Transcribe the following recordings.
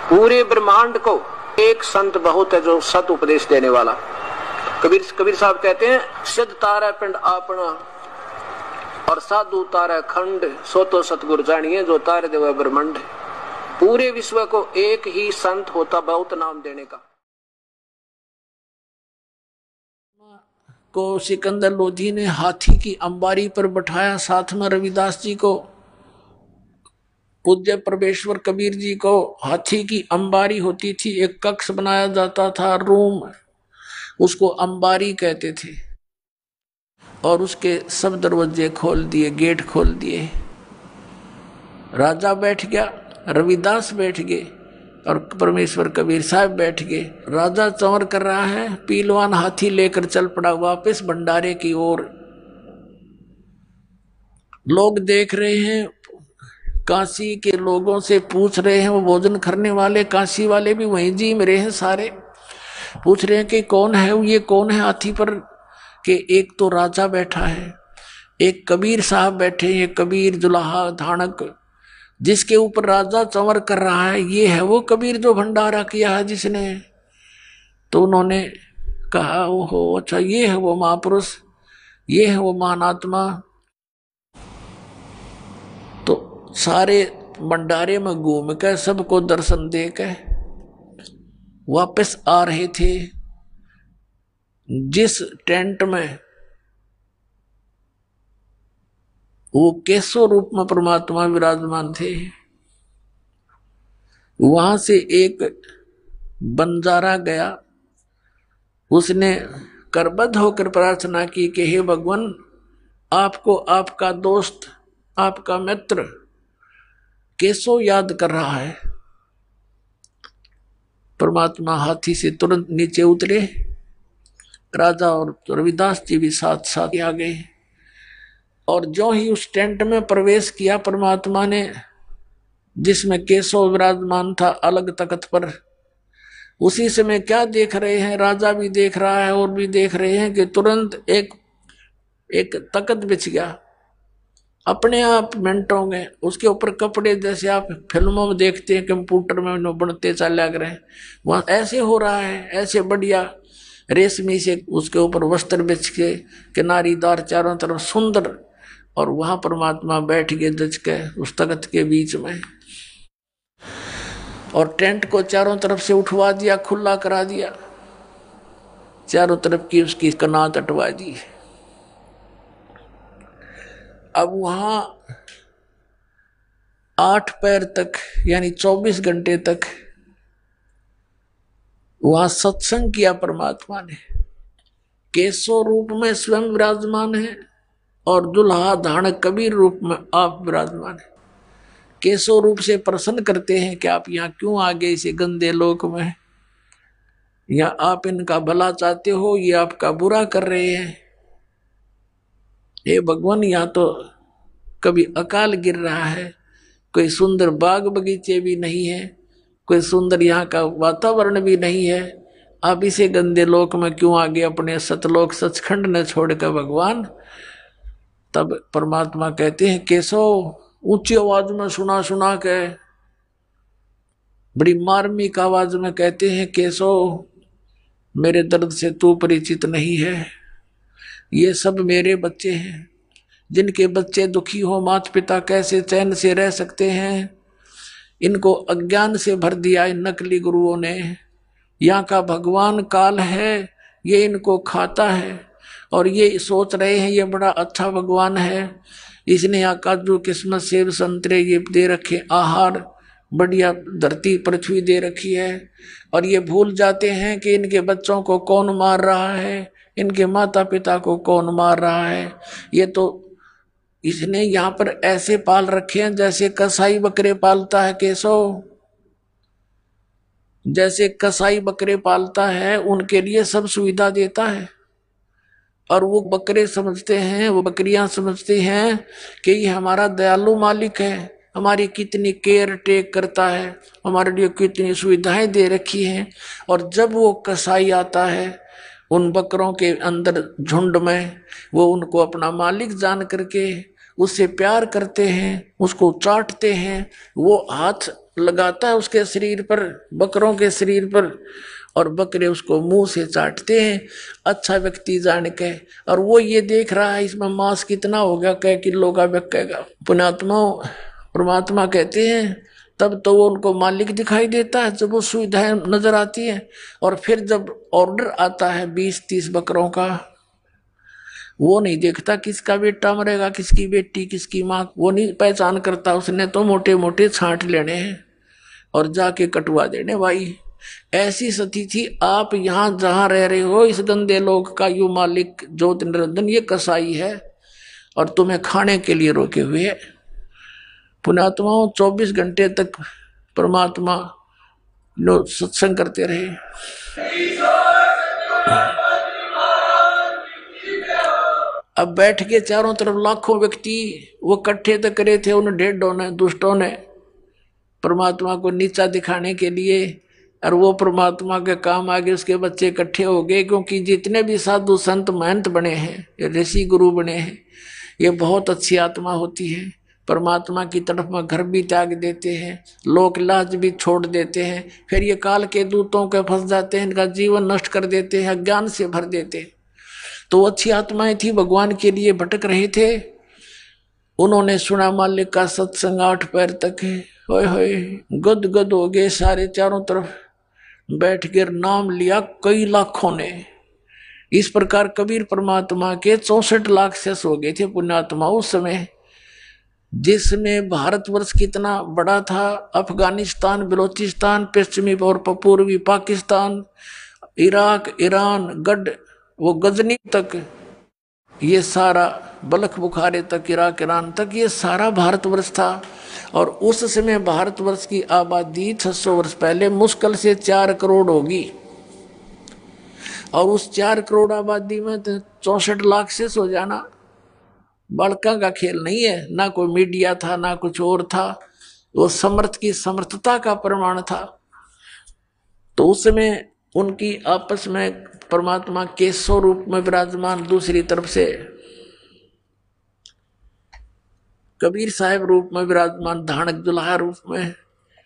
पूरे ब्रह्मांड को एक संत बहुत है जो सत उपदेश देने वाला। कबीर साहब कहते हैं, सिद्ध तारा पिंड आपना और साधु तारा खंड, सो तो सतगुरु जानिए जो तारे देव ब्रह्मांड। पूरे विश्व को एक ही संत होता बहुत नाम देने का। को सिकंदर लोधी ने हाथी की अंबारी पर बैठाया, साथ में रविदास जी को, पूज्य परमेश्वर कबीर जी को हाथी की अंबारी होती थी, एक कक्ष बनाया जाता था, रूम, उसको अंबारी कहते थे। और उसके सब दरवाजे खोल दिए, गेट खोल दिए। राजा बैठ गया, रविदास बैठ गए और परमेश्वर कबीर साहब बैठ गए। राजा चंवर कर रहा है, पीलवान हाथी लेकर चल पड़ा वापस भंडारे की ओर। लोग देख रहे हैं, काशी के लोगों से पूछ रहे हैं, वो भोजन करने वाले काशी वाले भी वहीं जी मेरे हैं सारे, पूछ रहे हैं कि कौन है ये, कौन है हाथी पर, कि एक तो राजा बैठा है, एक कबीर साहब बैठे हैं, कबीर जुलाहा धानक, जिसके ऊपर राजा चंवर कर रहा है, ये है वो कबीर जो भंडारा किया है जिसने। तो उन्होंने कहा, ओहो अच्छा, ये है वो महापुरुष, ये है वो महानात्मा। तो सारे भंडारे में घूम कर सबको दर्शन दे के वापस आ रहे थे। जिस टेंट में वो केशव रूप में परमात्मा विराजमान थे, वहां से एक बंजारा गया। उसने करबद्ध होकर प्रार्थना की कि हे भगवान, आपको आपका दोस्त, आपका मित्र केशव याद कर रहा है। परमात्मा हाथी से तुरंत नीचे उतरे, राजा और रविदास जी भी साथ साथ आ गए। और जो ही उस टेंट में प्रवेश किया परमात्मा ने, जिसमें केशव विराजमान था अलग तख्त पर, उसी समय क्या देख रहे हैं, राजा भी देख रहा है और भी देख रहे हैं कि तुरंत एक तख्त बिछ गया अपने आप मिनटों में। उसके ऊपर कपड़े जैसे आप फिल्मों में देखते हैं, कंप्यूटर में बनते चले गए, वहां ऐसे हो रहा है, ऐसे बढ़िया रेशमी से उसके ऊपर वस्त्र बिछ के, किनारीदार चारों तरफ सुंदर, और वहां परमात्मा बैठ गए दच के उस तख्त के बीच में। और टेंट को चारों तरफ से उठवा दिया, खुला करा दिया, चारों तरफ की उसकी कनात हटवा दी। अब वहां 8 पैर तक यानी 24 घंटे तक वहां सत्संग किया परमात्मा ने। केशव रूप में स्वयं विराजमान है और दुल्हा धानक कबीर रूप में आप विराजमान है। केशव रूप से प्रसन्न करते हैं कि आप यहाँ क्यों आ गए इसे गंदे लोक में, या आप इनका भला चाहते हो, ये आपका बुरा कर रहे हैं। हे भगवान, यहाँ तो कभी अकाल गिर रहा है, कोई सुंदर बाग बगीचे भी नहीं है, कोई सुंदर यहाँ का वातावरण भी नहीं है, आप इसे गंदे लोक में क्यों आगे अपने सतलोक सचखंड ने छोड़कर भगवान। तब परमात्मा कहते हैं, केशव, ऊंची आवाज में सुना सुना के बड़ी मार्मिक आवाज में कहते हैं, केशव, मेरे दर्द से तू परिचित नहीं है। ये सब मेरे बच्चे हैं, जिनके बच्चे दुखी हो माता पिता कैसे चैन से रह सकते हैं। इनको अज्ञान से भर दिया इन नकली गुरुओं ने। यहाँ का भगवान काल है, ये इनको खाता है और ये सोच रहे हैं ये बड़ा अच्छा भगवान है, इसने यहाँ काजू किस्मत सेब संतरे ये दे रखे, आहार बढ़िया धरती पृथ्वी दे रखी है, और ये भूल जाते हैं कि इनके बच्चों को कौन मार रहा है, इनके माता पिता को कौन मार रहा है। ये तो इसने यहाँ पर ऐसे पाल रखे हैं जैसे कसाई बकरे पालता है केशव, जैसे कसाई बकरे पालता है, उनके लिए सब सुविधा देता है। और वो बकरे समझते हैं, वो बकरियां समझती हैं कि ये हमारा दयालु मालिक है, हमारी कितनी केयर टेक करता है, हमारे लिए कितनी सुविधाएं दे रखी हैं। और जब वो कसाई आता है उन बकरों के अंदर झुंड में, वो उनको अपना मालिक जान करके उससे प्यार करते हैं, उसको चाटते हैं, वो हाथ लगाता है उसके शरीर पर, बकरों के शरीर पर, और बकरे उसको मुंह से चाटते हैं अच्छा व्यक्ति जान के। और वो ये देख रहा है इसमें मांस कितना हो गया, कई किलो का बिकेगा। पुण्यात्मा परमात्मा कहते हैं तब तो वो उनको मालिक दिखाई देता है जब वो सुविधाएं नजर आती है। और फिर जब ऑर्डर आता है 20-30 बकरों का, वो नहीं देखता किसका बेटा मरेगा, किसकी बेटी, किसकी माँ, वो नहीं पहचान करता। उसने तो मोटे मोटे छांट लेने हैं और जाके कटवा देने भाई। ऐसी स्थिति थी। आप यहां जहां रह रहे हो इस गंदे लोग का यू मालिक ज्योति निरंजन ये कसाई है और तुम्हें खाने के लिए रोके हुए है। पुण्यात्माओं 24 घंटे तक परमात्मा लोग सत्संग करते रहे। अब बैठ के चारों तरफ लाखों व्यक्ति वो इकट्ठे तक करे थे उन ढेडों ने, दुष्टों ने, परमात्मा को नीचा दिखाने के लिए। और वो परमात्मा के काम आगे उसके बच्चे इकट्ठे हो गए, क्योंकि जितने भी साधु संत महंत बने हैं, ऋषि गुरु बने हैं, ये बहुत अच्छी आत्मा होती है। परमात्मा की तरफ में घर भी त्याग देते हैं, लोक लाज भी छोड़ देते हैं, फिर ये काल के दूतों के फंस जाते हैं, इनका जीवन नष्ट कर देते हैं, अज्ञान से भर देते हैं। तो अच्छी आत्माएं थी, भगवान के लिए भटक रहे थे। उन्होंने सुना मालिक का सत्संग 8 पैर तक है, होए होए गद गद हो गए सारे, चारों तरफ बैठ कर नाम लिया कई लाखों ने। इस प्रकार कबीर परमात्मा के 64 लाख शेष हो गए थे पुण्यात्मा उस समय, जिसमें भारतवर्ष कितना बड़ा था। अफगानिस्तान, बलोचिस्तान, पश्चिमी और पूर्वी पाकिस्तान, इराक, ईरान, गढ़, वो गजनी तक, ये सारा बलख बुखारे तक, इराक, ईरान तक, ये सारा भारतवर्ष था। और उस समय भारतवर्ष की आबादी 600 वर्ष पहले मुश्किल से 4 करोड़ होगी। और उस 4 करोड़ आबादी में तो 64 लाख से हो जाना बड़का का खेल नहीं है। ना कोई मीडिया था, ना कुछ और था, वो समर्थ की समर्थता का प्रमाण था। तो उस समय उनकी आपस में परमात्मा के स्वरूप में विराजमान, दूसरी तरफ से कबीर साहब रूप में विराजमान, धानक दुल्हा रूप में,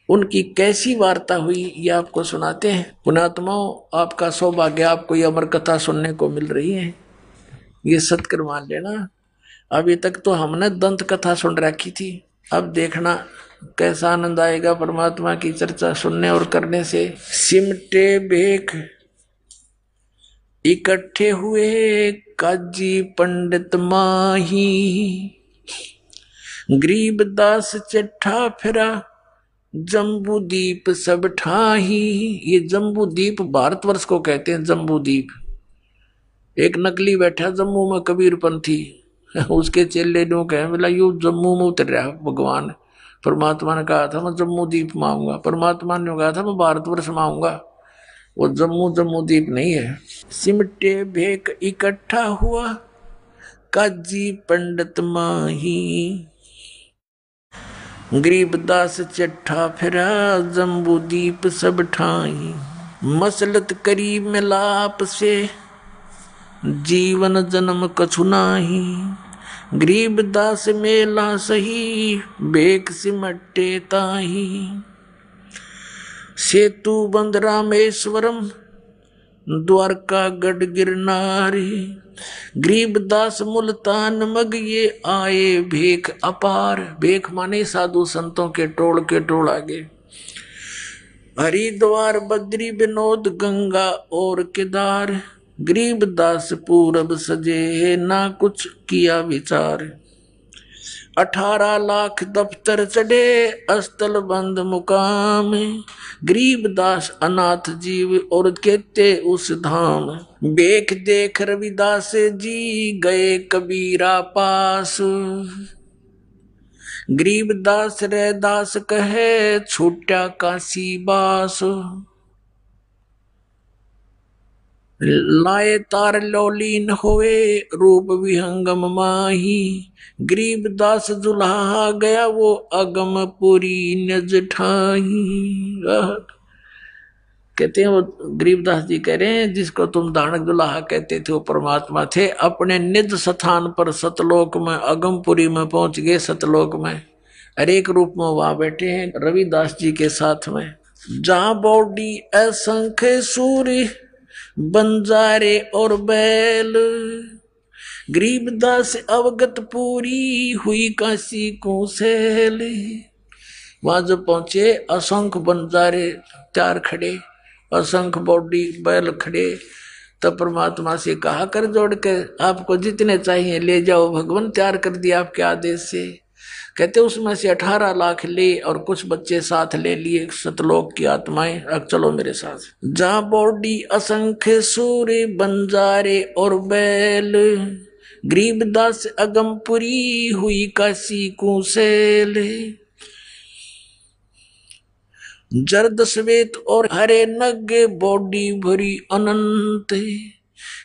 उनकी कैसी वार्ता हुई ये आपको सुनाते हैं। पुण्यात्माओं आपका सौभाग्य, आपको ये अमर कथा सुनने को मिल रही है, ये सत्कर मान लेना। अभी तक तो हमने दंत कथा सुन रखी थी, अब देखना कैसा आनंद आएगा परमात्मा की चर्चा सुनने और करने से। सिमटे भेख इकट्ठे हुए काजी पंडित माही, गरीबदास चिट्ठा फिरा जम्बू दीप सब ठाही। ये जम्बू दीप भारतवर्ष को कहते हैं, जम्बू दीप। एक नकली बैठा जम्मू में कबीरपंथी, उसके चेले ने कहे बोला यू जम्मू में उतर रहा भगवान। परमात्मा ने कहा था मैं जम्मू दीप मांगूंगा, परमात्मा ने कहा था मैं भारतवर्ष मांगूंगा, वो जम्मू दीप नहीं है। सिमटे भेक इकट्ठा हुआ काजी पंडित माही, गरीबदास चिट्ठा फिरा जम्बू दीप सब ठाई। मसलत करीब मिलाप से जीवन जन्म कछु नाही, गरीबदास मेला सही भेक सिमटे ताही। सेतु बंद रामेश्वरम द्वारका गढ़ गिरनारी, गरीबदास मुल्तान मग ये आए भेख अपार। भेख माने साधु संतों के टोल आगे। हरिद्वार बद्री विनोद गंगा और केदार, गरीबदास पूरब सजे ना कुछ किया विचार। 18 लाख दफ्तर चढ़े अस्तल बंद मुकाम, गरीबदास अनाथ जीव और कहते उस धाम। बेख देख रविदास जी गए कबीरा पास, गरीबदास रैदास कहे छूटा काशी बास। लाए तार लौलीन होए रूप विहंगम माही, गरीबदास दुल्हा गया वो अगम पुरी नज ठाही। कहते हैं वो गरीबदास जी कह रहे हैं जिसको तुम दानक दुल्हा कहते थे वो परमात्मा थे। अपने निज स्थान पर सतलोक में, अगमपुरी में पहुंच गए सतलोक में। हर एक रूप में वहां बैठे हैं रविदास जी के साथ में। जहां बॉडी असंख्य सूर्य बंजारे और बैल, गरीबदास अवगत पूरी हुई काशी को सैल। वहां जब पहुंचे असंख्य बंजारे चार खड़े, असंख्य बॉडी बैल खड़े, तब परमात्मा से कहा कर जोड़ के आपको जितने चाहिए ले जाओ, भगवान तैयार कर दिया आपके आदेश से। कहते उसमें से 18 लाख ले और कुछ बच्चे साथ ले लिए सतलोक की आत्माएं। अब चलो मेरे साथ। जहां बॉडी असंख्य सूर्य बंजारे और बैल, गरीबदास अगमपुरी हुई काशी कुशेल। जर्द श्वेत और हरे नगे बॉडी भरी अनंत,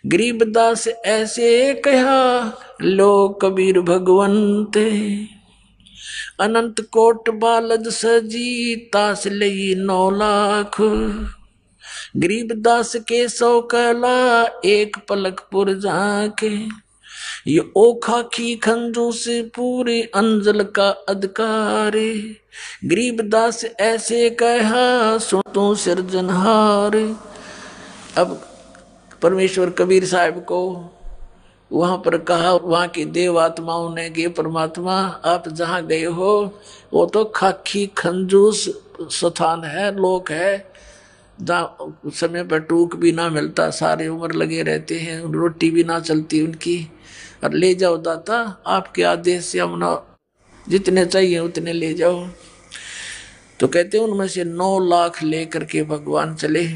गरीबदास ऐसे कहा लो कबीर भगवंत। अनंत कोट बालद सजी तास लई 9 लाख, गरीबदास के 100 कला एक पलक पुर जाके। ये ओखा की खंजूस पूरे अंजल का अधिकार, गरीबदास ऐसे कहा सुन तू सिरजनहार। अब परमेश्वर कबीर साहब को वहां पर कहा, वहां की देव आत्माओं ने कि परमात्मा आप जहां गए हो वो तो खाकी खंजूस स्थान है, लोक है, जहाँ समय पर टूक भी ना मिलता, सारे उम्र लगे रहते हैं, रोटी भी ना चलती उनकी। और ले जाओ दाता आपके आदेश से हम जितने चाहिए उतने ले जाओ। तो कहते हैं उनमें से 9 लाख लेकर के भगवान चले।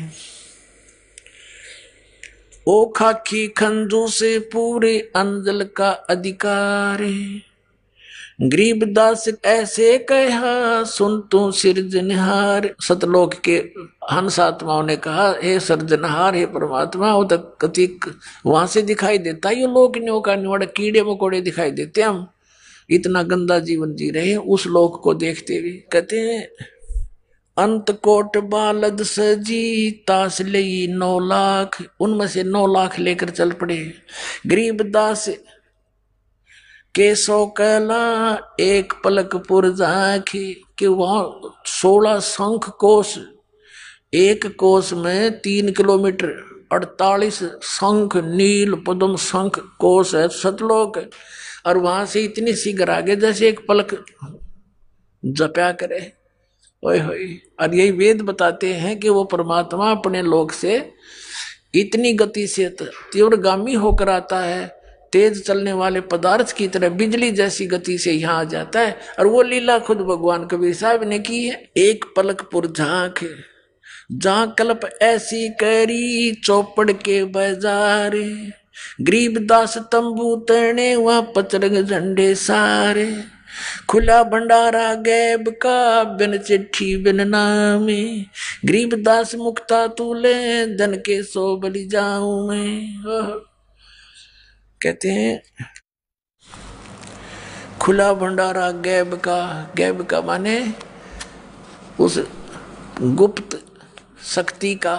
ओ खाकी खंजू से पूरे अंजल का अधिकार, गरीबदास ऐसे कहा सुन तू सिरजनहार। सतलोक के हंस आत्माओं ने कहा हे सिरजनहार हे परमात्मा, वो तक कतिक वहां से दिखाई देता ये लोक न्यो का निवड़ कीड़े मकोड़े दिखाई देते, हम इतना गंदा जीवन जी रहे उस लोक को देखते हुए। कहते हैं अंत कोट बालद सजी तास लई 9 लाख, उनमें से 9 लाख लेकर चल पड़े। गरीबदास के 100 कला एक पलक पुर जाके, कि वहां 16 शंख कोश, एक कोश में 3 किलोमीटर 48 शंख नील पद्म शंख कोश है सतलोक, और वहां से इतनी शीघ्र आगे जैसे एक पलक जप्या करे। ओए होए। और यही वेद बताते हैं कि वो परमात्मा अपने लोक से इतनी गति से तीव्रगामी होकर आता है, तेज चलने वाले पदार्थ की तरह बिजली जैसी गति से यहाँ आ जाता है। और वो लीला खुद भगवान कबीर साहब ने की है। एक पलक पुर झांक जहां कल्प ऐसी करी चौपड़ के बाजार, गरीबदास तंबू तने वहां पचरंग झंडे सारे। खुला भंडारा गैब का बिन चिट्ठी बिन नामे, गरीबदास मुक्ता तूले धन के 100 बलि जाऊं मैं। कहते हैं खुला भंडारा गैब का माने उस गुप्त शक्ति का,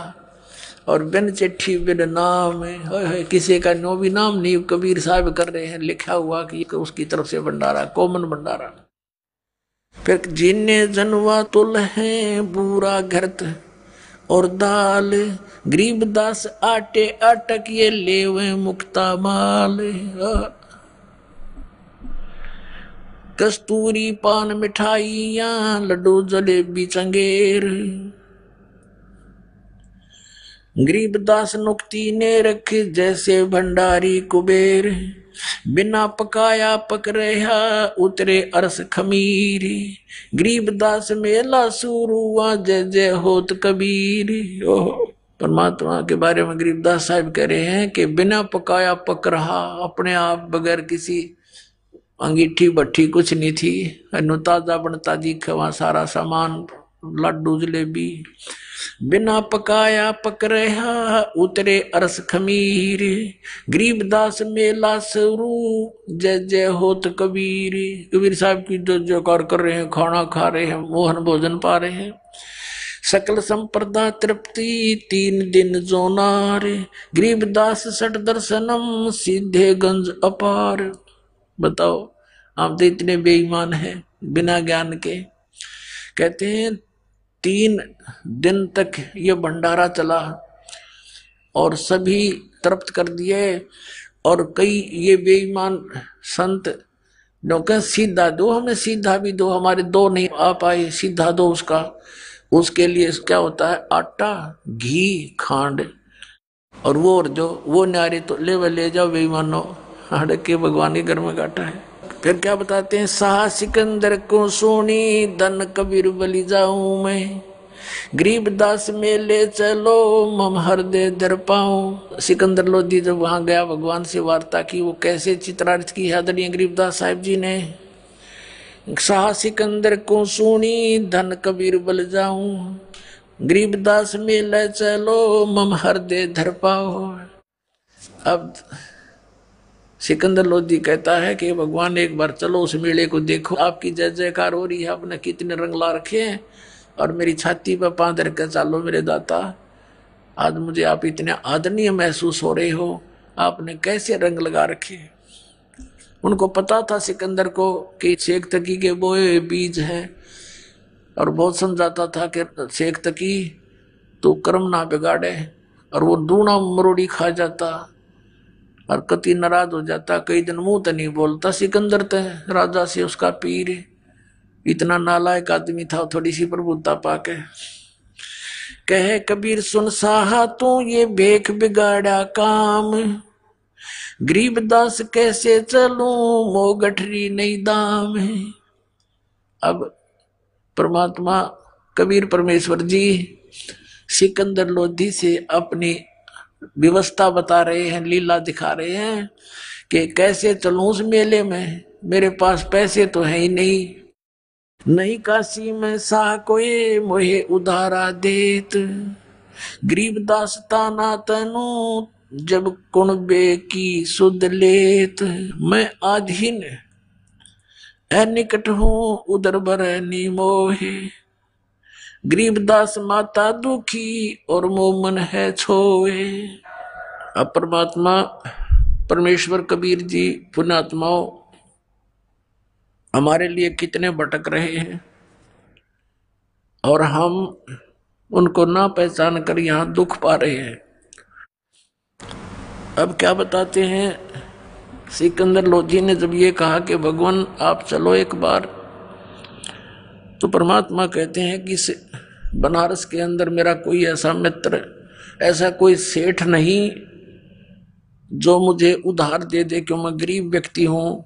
और बिन चिट्ठी बिन नाम है, किसी का नो भी नाम नहीं, कबीर साहब कर रहे हैं लिखा हुआ कि उसकी तरफ से भंडारा, कॉमन भंडारा। फिर जिन्ने जनवा तुल है बूरा घरत और दाल, गरीबदास आटे अटक ये लेवे मुक्ता माल। कस्तूरी पान मिठाइयां लड्डू जलेबी चंगेर, गरीबदास नुक्ति ने रखे जैसे भंडारी कुबेर। बिना पकाया पक रहा उतरे अरस खमीर, गरीबदास मेला शुरू हुआ जय जय होत कबीर। परमात्मा के बारे में गरीबदास साहब कह रहे हैं कि बिना पकाया पक रहा, अपने आप बगैर किसी अंगीठी भट्ठी कुछ नहीं थी, ताजा बनता दिखा वहां सारा सामान, लड्डू जलेबी। बिना पकाया पक रहा उतरे अरस खमीर, गरीबदास मेला शुरू जय जय होत कबीर। कबीर साहब की जो जयकार कर रहे हैं, खाना खा रहे हैं, मोहन भोजन पा रहे हैं। सकल संप्रदा तृप्ति 3 दिन जोनार, गरीबदास सठ दर्शनम सीधे गंज अपार। बताओ आप तो इतने बेईमान हैं, बिना ज्ञान के। कहते हैं 3 दिन तक ये भंडारा चला और सभी तृप्त कर दिए, और कई ये बेईमान संत जो कह सीधा दो, हमें सीधा भी दो, हमारे 2 नहीं आ पाए, सीधा दो उसका। उसके लिए क्या होता है, आटा, घी, खांड, और वो न्यारे तो ले जाओ बेईमानो, हड़क के भगवान के घर में काटा है। फिर क्या बताते हैं, शाह सिकंदर को सुनी धन कबीर बलि जाऊं मैं, गरीबदास में ले चलो मम हृदय दर पाऊं। सिकंदर लोधी जब वहां गया, भगवान से वार्ता की, वो कैसे चित्रार्थ की आदरणीय गरीबदास साहिब जी ने, शाह सिकंदर को सुनी धन कबीर बल जाऊं, गरीबदास में ले चलो मम हृदय धर पाओ। अब सिकंदर लोधी कहता है कि भगवान एक बार चलो उस मेले को देखो, आपकी जय जयकार हो रही है, आपने कितने रंग ला रखे हैं, और मेरी छाती पर पांव धर कर चालो मेरे दाता, आज मुझे आप इतने आदरणीय महसूस हो रहे हो, आपने कैसे रंग लगा रखे। उनको पता था सिकंदर को कि शेख तकी के बोए बीज हैं, और बहुत समझाता था कि शेख तकी तो कर्म ना बिगाड़े, और वो दूना मरोड़ी खा जाता और कति नाराज हो जाता, कई दिन मुंह तो नहीं बोलता। सिकंदर तो राजा से उसका पीर, इतना नालायक आदमी था, थोड़ी सी प्रभुता पाके कहे कबीर सुन साहा तू ये भेख बिगाड़ा काम, गरीबदास कैसे चलूं मो गठरी नहीं दाम है। अब परमात्मा कबीर परमेश्वर जी सिकंदर लोधी से अपनी व्यवस्था बता रहे हैं, लीला दिखा रहे हैं कि कैसे चलूं उस मेले में, मेरे पास पैसे तो है ही नहीं काशी में सा कोई मोहे उधारा देत, गरीबदास ताना तनु जब कुणबे की सुध लेत, मैं आधीन निकट हूं उधर बर मोहे, गरीबदास माता दुखी और मोमन है छोए। अब परमात्मा परमेश्वर कबीर जी पुण्यात्माओं हमारे लिए कितने भटक रहे हैं, और हम उनको ना पहचान कर यहाँ दुख पा रहे हैं। अब क्या बताते हैं, सिकंदर लोधी ने जब ये कहा कि भगवान आप चलो एक बार, तो परमात्मा कहते हैं कि बनारस के अंदर मेरा कोई ऐसा मित्र, ऐसा कोई सेठ नहीं जो मुझे उधार दे दे, क्यों मैं गरीब व्यक्ति हूं,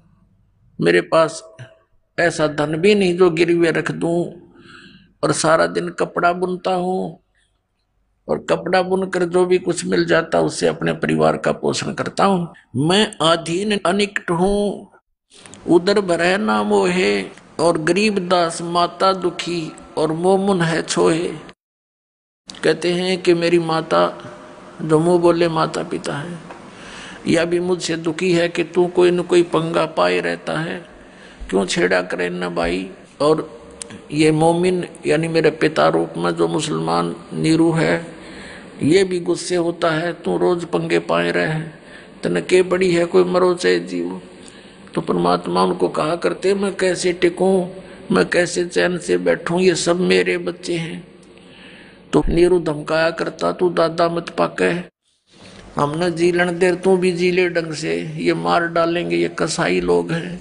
मेरे पास ऐसा धन भी नहीं जो गिरवे रख दूं, और सारा दिन कपड़ा बुनता हूं, और कपड़ा बुनकर जो भी कुछ मिल जाता उससे अपने परिवार का पोषण करता हूं। मैं अधीन अनिकट हूं उधर भरह ना मोहे, और गरीबदास माता दुखी और मोमुन है छोहे। कहते हैं कि मेरी माता, जो मुंह बोले माता पिता है, यह भी मुझसे दुखी है कि तू कोई न कोई पंगा पाए रहता है, क्यों छेड़ा करे न भाई। और ये मोमिन यानी मेरे पिता रूप में जो मुसलमान नीरू है, ये भी गुस्से होता है, तू रोज पंगे पाए रहे, तन के बड़ी है कोई मरो चाहे जीव। तो परमात्मा उनको कहा करते, मैं कैसे टिकूं, मैं कैसे चैन से बैठूं, ये सब मेरे बच्चे हैं। तो नीरू धमकाया करता, तू दादा मत पाके, हमने जी लेने दे, तू भी जी ले ढंग से, ये मार डालेंगे, ये कसाई लोग हैं।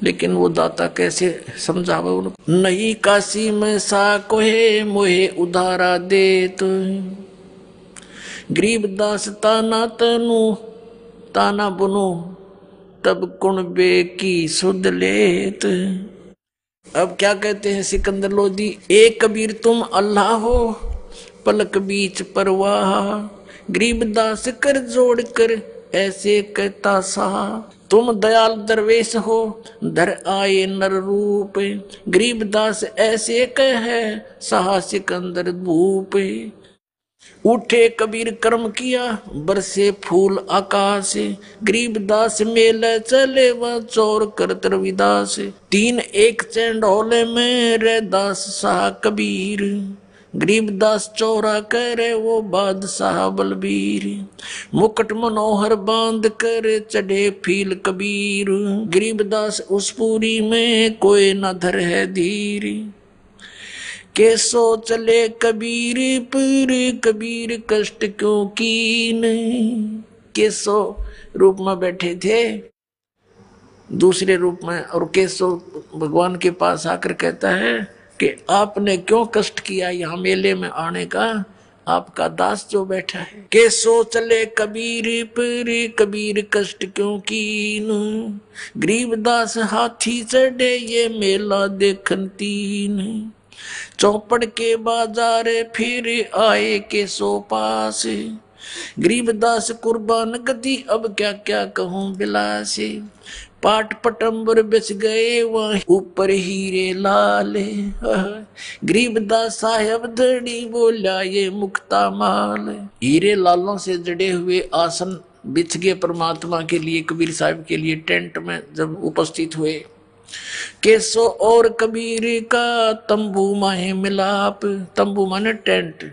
लेकिन वो दाता कैसे समझावे उनको, नहीं काशी में सा कोहे मोहे उधारा देत, गरीबदास ताना तनु ताना बुनो तब कुणबे की सुध लेत। अब क्या कहते हैं सिकंदर लोधी, एक कबीर तुम अल्लाह हो पलक बीच परवाह, गरीबदास कर जोड़ कर ऐसे कहता सा, तुम दयाल दरवेश हो धर आए नर रूप, गरीबदास ऐसे कहे सहा सिकंदर भूप। उठे कबीर कर्म किया बरसे फूल आकाश, गरीबदास मेले चले वह चोर कर विदास, 3 एक चंडोले में रे दास शाह कबीर, गरीबदास चौरा करे वो बादशाह बलबीर, मुकुट मनोहर बांध कर चढ़े फील कबीर, गरीबदास उस पूरी में कोई न धर है धीर, कैसो चले कबीर पर कबीर कष्ट क्यों कीन। कैसो रूप में बैठे थे दूसरे रूप में, और केशव भगवान के पास आकर कहता है कि आपने क्यों कष्ट किया यहाँ मेले में आने का, आपका दास जो बैठा है। केशव चले कबीर पर कबीर कष्ट क्यों कीन, गरीबदास हाथी चढ़े ये मेला देखन तीन, चौपड़ के बाजार फिर आए केशव पास, गरीबदास कुर्बान गति अब क्या क्या कहूँ बिलासे, पाट पटंबर बेच गए वहाँ ऊपर हीरे लाल, गरीबदास साहब धड़ी बोला ये मुक्ता माल। हीरे लालों से जड़े हुए आसन बिछ गए परमात्मा के लिए, कबीर साहब के लिए टेंट में जब उपस्थित हुए। केसो और कबीर का तंबू माहे मिलाप, तंबू माने टेंट,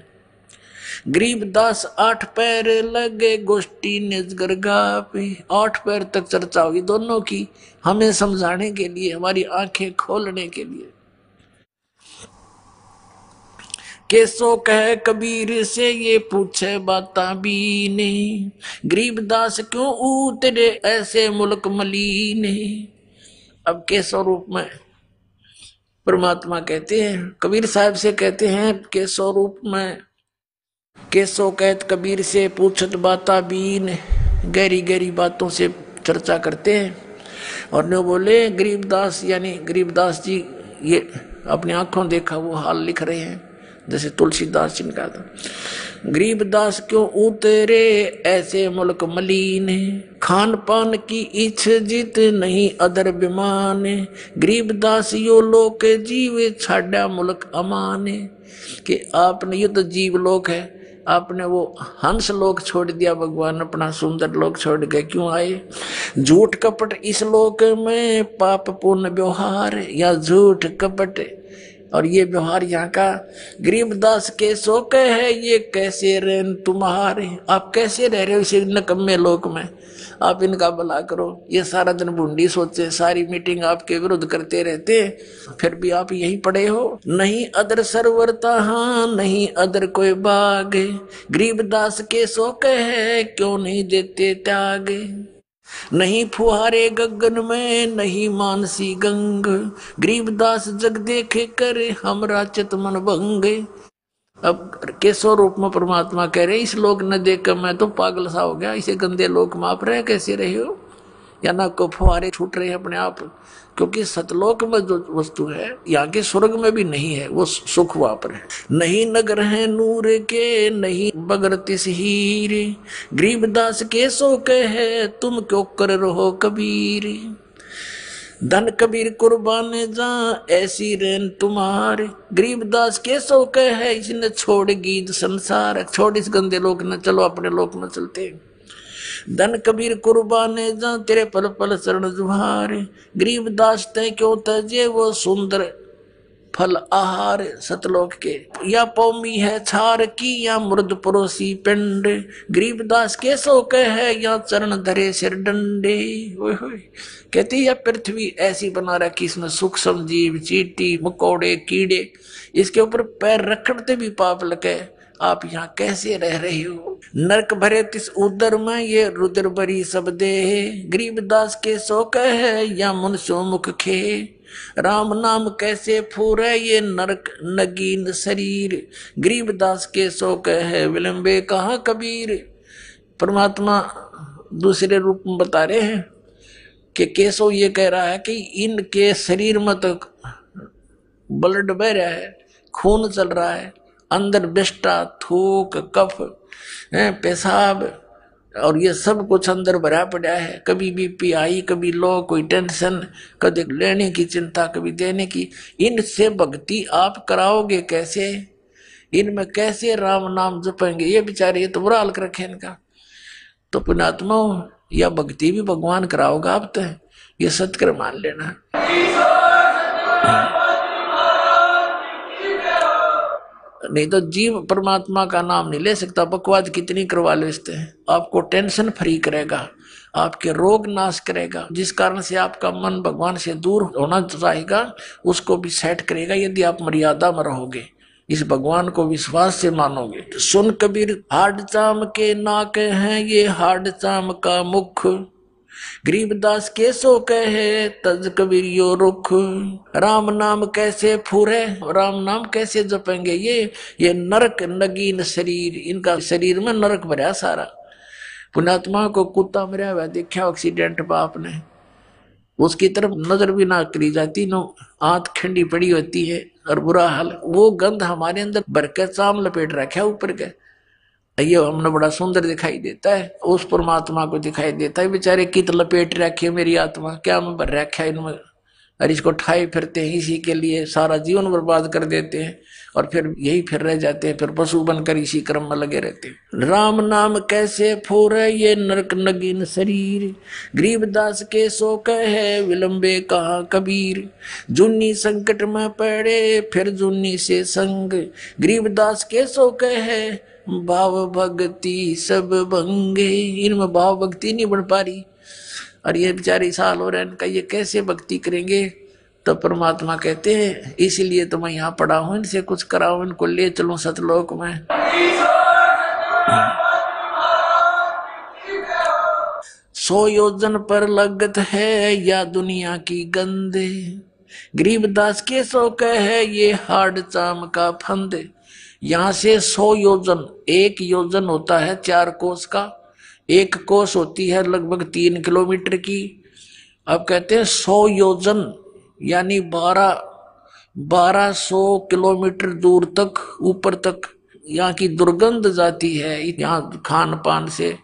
गरीबदास 8 पैर लगे गोष्ठी निजगर गापे, 8 पैर तक चर्चा हुई दोनों की, हमें समझाने के लिए, हमारी आंखें खोलने के लिए। केसो कह कबीर से ये पूछे बाता बीने, गरीबदास क्यों उतरे ऐसे मुल्क मलीने। अब केसो रूप में परमात्मा कहते हैं, कबीर साहब से कहते हैं केसो रूप में, केसो कहत कबीर से पूछत बाता बीन, गहरी गहरी बातों से चर्चा करते हैं। और ने बोले गरीबदास, यानी गरीबदास जी ये अपनी आंखों देखा वो हाल लिख रहे हैं, जैसे तुलसीदास जी का था। गरीबदास क्यों उतरे ऐसे मुल्क मलीन, खान पान की इच्छ जित नहीं अदर बिमान, गरीबदास यो लोक जीव छाड़ा मुल्क अमान। कि आपने, ये तो जीव लोक है, आपने वो हंस लोक छोड़ दिया, भगवान अपना सुंदर लोक छोड़ के क्यों आए। झूठ कपट इस लोक में पाप पुण्य व्यवहार, या झूठ कपट और ये व्यवहार यहाँ का। गरीबदास के शोक है ये कैसे रहन तुम्हारे, आप कैसे रह रहे हो इसे नकम्मे लोक में, आप इनका भला करो। ये सारा दिन भूंडी सोचे, सारी मीटिंग आपके विरुद्ध करते रहते, फिर भी आप यही पड़े हो। नहीं अदर सरवरता हाँ नहीं अदर कोई बाग, गरीबदास के शोक है क्यों नहीं देते त्याग। नहीं फुहारे गगन में नहीं मानसी गंग, गरीबदास जग देखे करे हमरा चित मन भंग। अब कैसो रूप में परमात्मा कह रहे इस लोक न देख कर मैं तो पागल सा हो गया, इसे गंदे लोक में आप रहे कैसे रहे हो, या ना को फुहारे छूट रहे हैं अपने आप। क्योंकि सतलोक में जो वस्तु है यहाँ के स्वर्ग में भी नहीं है, वो सुख वापर है। नहीं नगर है नूर के नहीं बगर तिस हीर, गरीबदास के सो कहे तुम क्यों कर रहो कबीर। धन कबीर कुर्बान जा ऐसी रेन तुम्हारे, गरीबदास के सो कहे इसने छोड़ गीत संसार, छोड़ इस गंदे लोक न चलो अपने लोक में चलते। धन कबीर कुर्बाने जा तेरे पल पल चरण जुहारे, गरीबदास ते क्यों तजे वो सुंदर फल आहार सतलोक के। या पौमी है छार की या मुर्द परोसी पिंड, गरीबदास के सो है या चरण धरे सिर डंडे। कहती यह पृथ्वी ऐसी बना रखी इसमें सूक्ष्म जीव चींटी मकोड़े कीड़े, इसके ऊपर पैर रखते भी पाप लगे, आप यहाँ कैसे रह रहे हो। नरक भरे तिस उदर में ये रुद्र बरी सब दे, गरीबदास के सो है या मनुष्यो मुख खे। राम नाम कैसे फूरे ये नरक नगीन शरीर, गरीबदास के सो है विलंबे कहाँ कबीर। परमात्मा दूसरे रूप में बता रहे हैं कि केसो ये कह रहा है कि इनके शरीर में तो ब्लड बह रहा है, खून चल रहा है, अंदर बिष्टा थूक कफ पेशाब और ये सब कुछ अंदर भरा पड़ा है। कभी बीपी आई, कभी लो, कोई टेंशन, कभी लेने की चिंता, कभी देने की। इनसे भक्ति आप कराओगे कैसे, इनमें कैसे राम नाम जपेंगे ये बेचारे, ये तो बुरा हाल रखे इनका। तो पुण्यात्मा या भक्ति भी भगवान कराओगा आप, तो ये सत्कर मान लेना। नहीं तो जीव परमात्मा का नाम नहीं ले सकता। बकवाद कितनी करवा लेते हैं, आपको टेंशन फ्री करेगा, आपके रोग नाश करेगा, जिस कारण से आपका मन भगवान से दूर होना चाहेगा उसको भी सेट करेगा, यदि आप मर्यादा में रहोगे, इस भगवान को विश्वास से मानोगे। सुन कबीर हाड चाम के नाक हैं ये हाड चाम का मुख, गरीबदास के सो कहे तज कबीर यो रुख, राम नाम कैसे फूरे, राम नाम कैसे जपेंगे, ये नरक नगीन शरीर, इनका शरीर में नरक भरा सारा। पुण्यात्मा को कुत्ता मरा हुआ देखा एक्सीडेंट बाप ने, उसकी तरफ नजर भी ना करी जाती, नो आंत खंडी पड़ी होती है और बुरा हाल। वो गंध हमारे अंदर भर के चाम लपेट रखा ऊपर के, ये हमने बड़ा सुंदर दिखाई देता है, उस परमात्मा को दिखाई देता है बेचारे कित लपेट रखी है मेरी आत्मा, क्या मैं भर रखा है इनमें, और इसको ठाए फिरते हैं, इसी के लिए सारा जीवन बर्बाद कर देते हैं और फिर यही फिर रह जाते हैं, फिर पशु बनकर इसी क्रम में लगे रहते हैं। राम नाम कैसे फूरे ये नरक नगीन शरीर, गरीबदास के सो कहे विलंबे कहा कबीर, जुन्नी संकट में पड़े फिर जुन्नी से संग, गरीबदास के सो कहे भाव भक्ति सब भंगे, इनमें भाव भक्ति नहीं बन पा रही, और ये बेचारी साल हो रहे हैं इनका, ये कैसे भक्ति करेंगे। तो परमात्मा कहते हैं इसीलिए तो मैं यहाँ पड़ा हूँ, इनसे कुछ कराऊं, इनको ले चलूं सतलोक में। 100 योजन पर लगत है या दुनिया की गंदे, गरीबदास के सो कहे ये हाड चाम का फंदे। यहाँ से 100 योजन, 1 योजन होता है 4 कोस का, 1 कोस होती है लगभग 3 किलोमीटर की। अब कहते हैं 100 योजन यानी 1200 किलोमीटर दूर तक ऊपर तक यहाँ की दुर्गंध जाती है। यहाँ खान पान से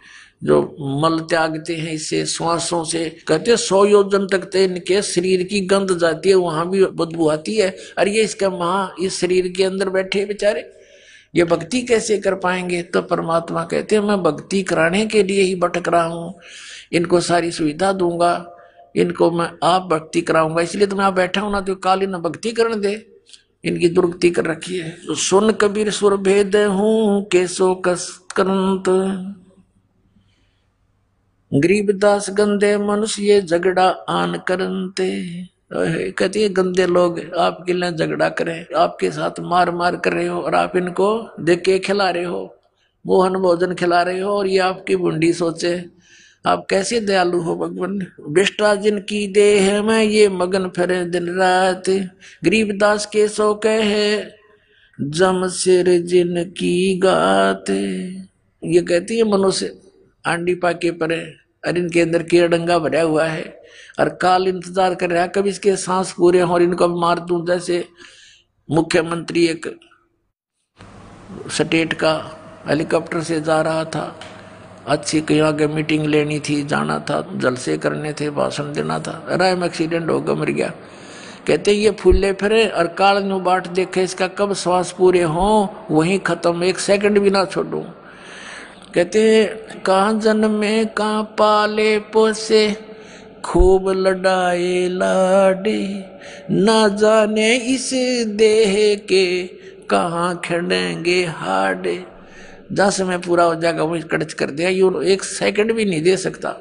जो मल त्यागते हैं, इससे श्वासों से, कहते हैं 100 योजन तक तो इनके शरीर की गंध जाती है, वहां भी बदबू आती है। और ये इसका इस शरीर के अंदर बैठे बेचारे ये भक्ति कैसे कर पाएंगे। तो परमात्मा कहते हैं मैं भक्ति कराने के लिए ही भटक रहा हूँ, इनको सारी सुविधा दूंगा, इनको मैं आप भक्ति कराऊंगा, इसलिए तो मैं आप बैठा हूं ना, तो काली न भक्ति करने दे, इनकी दुर्गति कर रखी है। तो सुन कबीर सुर भेद हूं केसो कसकंत, गरीबदास गंदे मनुष्य झगड़ा आन करनते। कहती है गंदे लोग आपके लिए झगड़ा करें, आपके साथ मार मार कर रहे हो और आप इनको देख के खिला रहे हो, मोहन भोजन खिला रहे हो, और ये आपकी बुंडी सोचे आप कैसे दयालु हो भगवान। बिष्टा जिनकी देह में ये मगन फिरे दिन रात, गरीबदास के सो कहे जम सिर जिनकी गात। ये कहती है मनुष्य आंडी पाके परे, और इनके अंदर कीड़ंगा भरा हुआ है और काल इंतजार कर रहा है कब इसके सांस पूरे हो और इनको मार दूं। जैसे मुख्यमंत्री एक स्टेट का हेलीकॉप्टर से जा रहा था, अच्छी कहीं आगे मीटिंग लेनी थी, जाना था, जलसे करने थे, भाषण देना था, राय में एक्सीडेंट होगा, मर गया। कहते ये फूले फिरे और काल नु बाट देखे इसका कब श्वास पूरे हो, वहीं खत्म, 1 सेकंड भी ना छोड़ू। कहते कहाँ जन्मे कहाँ पाले पोसे, खूब लड़ाए लाडे, ना जाने इस देह के कहाँ खड़ेंगे हाडे। जहाँ समय पूरा हो जाएगा वही कड़च कर दिया, ये 1 सेकंड भी नहीं दे सकता।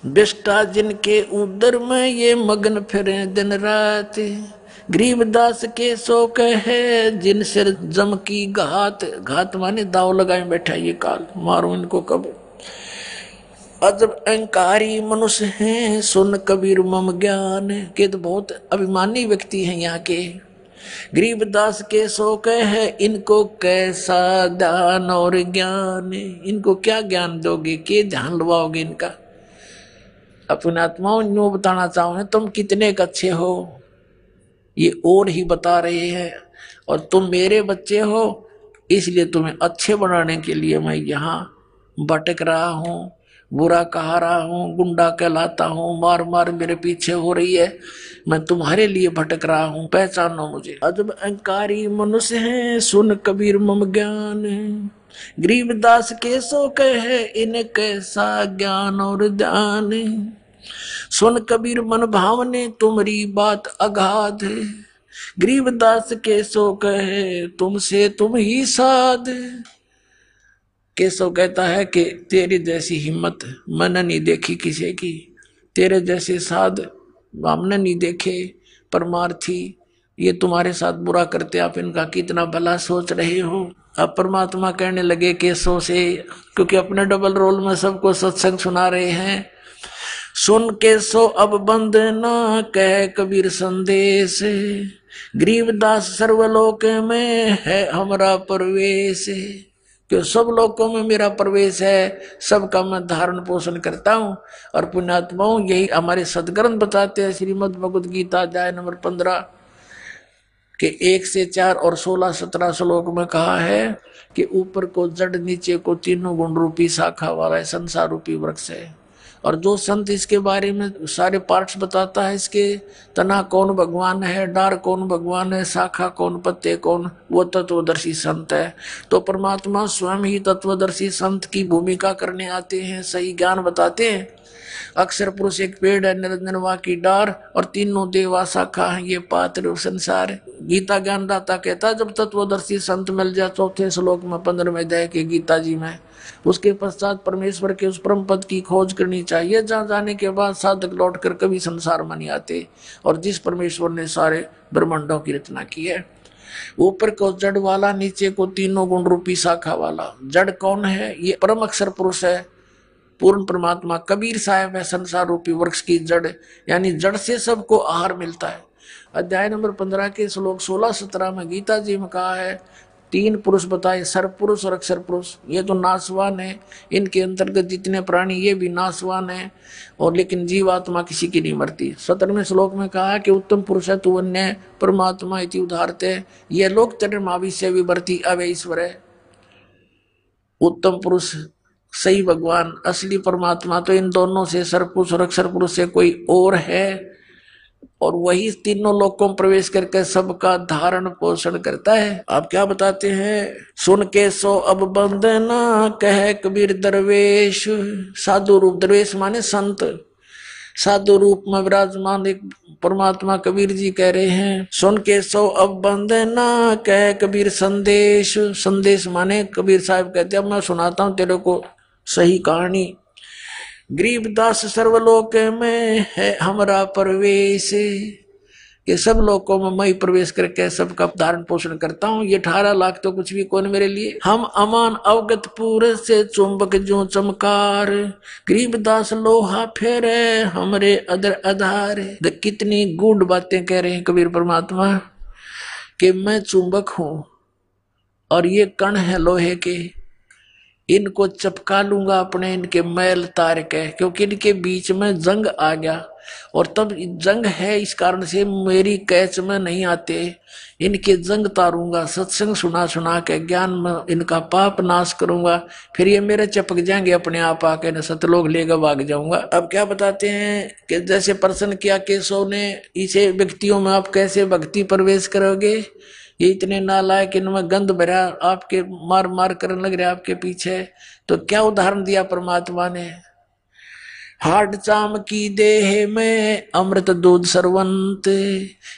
बिष्टा जिनके उदर में ये मगन फिरे दिन रात, गरीबदास के सो कहे जिन सिर जम की घात। घात माने दाव लगाए बैठा ये काल, मारो इनको कब। अजब अहंकारी मनुष्य हैं सुन कबीर मम ज्ञान, के तो बहुत अभिमानी व्यक्ति हैं यहाँ के। गरीबदास के सो कहे इनको कैसा दान और ज्ञान, इनको क्या ज्ञान दोगे, के ध्यान लवाओगे इनका। अपने आत्माओं नो बताना चाहो तुम कितने अच्छे हो, ये और ही बता रहे हैं, और तुम मेरे बच्चे हो, इसलिए तुम्हें अच्छे बनाने के लिए मैं यहाँ भटक रहा हूँ, बुरा कहा रहा हूँ, गुंडा कहलाता हूँ, मार मार मेरे पीछे हो रही है, मैं तुम्हारे लिए भटक रहा हूँ, पहचानो मुझे। अजब अहंकारी मनुष्य हैं सुन कबीर मम ज्ञान, गरीबदास के सो कहे इन कैसा ज्ञान और ध्यान। सुन कबीर मन भावने तुम्हारी बात अगाध, गरीबदास केसो कहे तुमसे तुम ही साध। केशव कहता है कि तेरी जैसी हिम्मत मैंने नहीं देखी किसी की, तेरे जैसे साध हमने नहीं देखे। परमार्थी ये तुम्हारे साथ बुरा करते, आप इनका कितना भला सोच रहे हो। अब परमात्मा कहने लगे केशव से, क्योंकि अपने डबल रोल में सबको सत्संग सुना रहे हैं। सुन केशव अब बंद ना कह कबीर संदेश, गरीबदास सर्वलोक में है हमारा प्रवेश। कि सब लोकों में मेरा प्रवेश है, सबका मैं धारण पोषण करता हूँ। और पुण्यात्माओं यही हमारे सदग्रंथ बताते हैं। श्रीमद् भगवद गीता अध्याय नंबर 15 के 1 से 4 और 16-17 श्लोक में कहा है कि ऊपर को जड़, नीचे को तीनों गुण रूपी शाखा वाला संसार रूपी वृक्ष है। और जो संत इसके बारे में सारे पार्ट्स बताता है, इसके तना कौन भगवान है, डार कौन भगवान है, शाखा कौन, पत्ते कौन, वो तत्वदर्शी संत है। तो परमात्मा स्वयं ही तत्वदर्शी संत की भूमिका करने आते हैं, सही ज्ञान बताते हैं। अक्षर पुरुष एक पेड़ है, निरंजनवा की डार, और तीनों देवा शाखा है, ये पात्र संसार। गीता ज्ञानदाता कहता जब तत्वदर्शी संत मिल जाए, 4 श्लोक में 15वें अध्याय के गीता जी में, उसके पश्चात परमेश्वर के उस परम पद की खोज करनी चाहिए, जहाँ जाने के बाद साधक लौट कर कभी संसार में नहीं आते। और जिस परमेश्वर ने सारे ब्रह्मांडों की रचना की है, ऊपर को जड़ वाला, नीचे को तीनों गुण रूपी शाखा वाला। जड़ कौन है? ये परम अक्षर पुरुष है, पूर्ण परमात्मा कबीर साहब है, संसार रूपी वृक्ष की जड़, यानी जड़ से सबको आहार मिलता है। अध्याय नंबर 15 के श्लोक 16-17 में गीता जी में कहा है, 3 पुरुष बताए, सर्व पुरुष और अक्षर पुरुष। ये तो नाशवान है, इनके अंतर्गत जितने प्राणी ये भी नाशवान है, और लेकिन जीवात्मा किसी की नहीं मरती। 17वें श्लोक में कहा कि उत्तम पुरुष है तु अन्य परमात्मा इति उदाहरते, ये लोक तन्माविष्य विवर्ती अवे ईश्वर है। उत्तम पुरुष सही भगवान असली परमात्मा तो इन दोनों से, सर्व पुरुष और अक्षर पुरुष से कोई और है, और वही तीनों लोकों में प्रवेश करके सबका धारण पोषण करता है। आप क्या बताते हैं? सुन के सो अब बंदना कह कबीर दरवेश। साधु रूप, दरवेश माने संत, साधु रूप में विराजमान एक परमात्मा कबीर जी कह रहे हैं, सुन के सो अब बंदना कह कबीर संदेश। संदेश माने कबीर साहब कहते हैं मैं सुनाता हूं तेरे को सही कहानी। गरीबदास सर्वलोक में है हमारा प्रवेश, ये सब लोकों में मैं प्रवेश करके सबका धारण पोषण करता हूँ। ये 18 लाख तो कुछ भी कौन मेरे लिए। हम अमान अवगत पूरे से चुंबक जो चमकार, गरीबदास लोहा फेरे हमरे अदर आधार। कितनी गूढ़ बातें कह रहे हैं कबीर परमात्मा कि मैं चुंबक हूँ और ये कण है लोहे के, इनको चपका लूंगा अपने, इनके मैल तार के, क्योंकि इनके बीच में जंग आ गया। और तब जंग है इस कारण से मेरी कैच में नहीं आते, इनके जंग तारूंगा, सत्संग सुना सुना के ज्ञान में इनका पाप नाश करूंगा, फिर ये मेरे चिपक जाएंगे अपने आप आके, न सतलोक लेकर भाग जाऊंगा। अब क्या बताते हैं कि जैसे प्रश्न किया केशव ने, इसे व्यक्तियों में आप कैसे भक्ति प्रवेश करोगे, ये इतने नालायक, इनमें गंध भरा, आपके मार मार करने लग रहे आपके पीछे। तो क्या उदाहरण दिया परमात्मा ने, हाड चाम की देह में अमृत दूध सरवंत,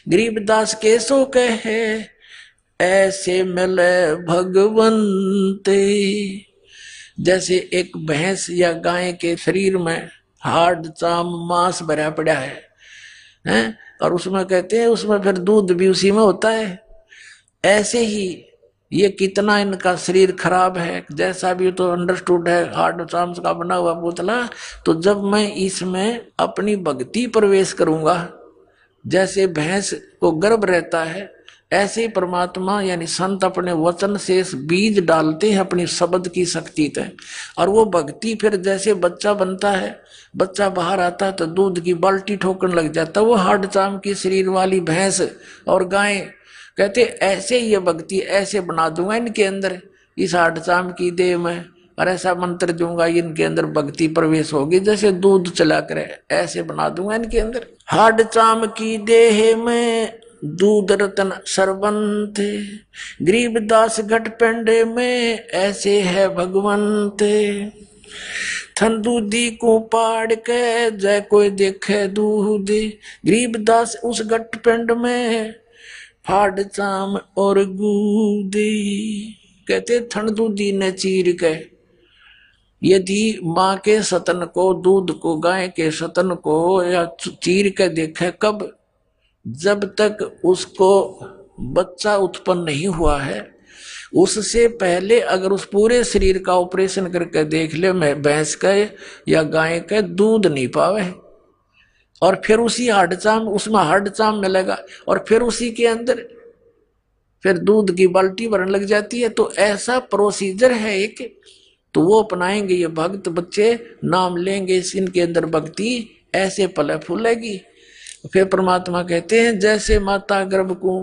गरीबदास केसो कहे ऐसे मिले भगवंत। जैसे एक भैंस या गाय के शरीर में हाड चाम मांस भरा पड़ा है, और उसमें कहते हैं उसमें फिर दूध भी उसी में होता है। ऐसे ही ये कितना इनका शरीर खराब है, जैसा भी तो अंडरस्टूड है, हार्ड चाम्स का बना हुआ पुतला। तो जब मैं इसमें अपनी भक्ति प्रवेश करूंगा, जैसे भैंस को गर्भ रहता है, ऐसे ही परमात्मा यानी संत अपने वचन से बीज डालते हैं अपनी शब्द की शक्ति से, और वो भक्ति फिर जैसे बच्चा बनता है, बच्चा बाहर आता है तो दूध की बाल्टी ठोकने लग जाता है, वो हार्ड चाम की शरीर वाली भैंस और गाय कहते ऐसे ये भक्ति ऐसे बना दूंगा इनके अंदर, इस हाड चाम की देह में, और ऐसा मंत्र दूंगा इनके अंदर भक्ति प्रवेश होगी, जैसे दूध चला करे ऐसे बना दूंगा इनके अंदर। हाड चाम की देह में दूध रतन सरवंत, गरीबदास घट पेंडे में ऐसे है भगवंत। थन दूधी को पाड़ के जय कोई देखे दूध, गरीबदास उस घट पेंड में हाड चाम और गूदे। कहते थन दूधी ने चीर के, यदि माँ के सतन को, दूध को, गाय के सतन को या चीर के देखे, कब? जब तक उसको बच्चा उत्पन्न नहीं हुआ है, उससे पहले अगर उस पूरे शरीर का ऑपरेशन करके देख ले, मैं भैंस का या गाय का दूध नहीं पावे, और फिर उसी हड्डचाम, उसमें हड्डचाम मिलेगा, और फिर उसी के अंदर फिर दूध की बाल्टी भरने लग जाती है। तो ऐसा प्रोसीजर है एक, तो वो अपनाएंगे ये भक्त बच्चे, नाम लेंगे, इनके अंदर भक्ति ऐसे पले फूलेगी। फिर परमात्मा कहते हैं जैसे माता गर्भ को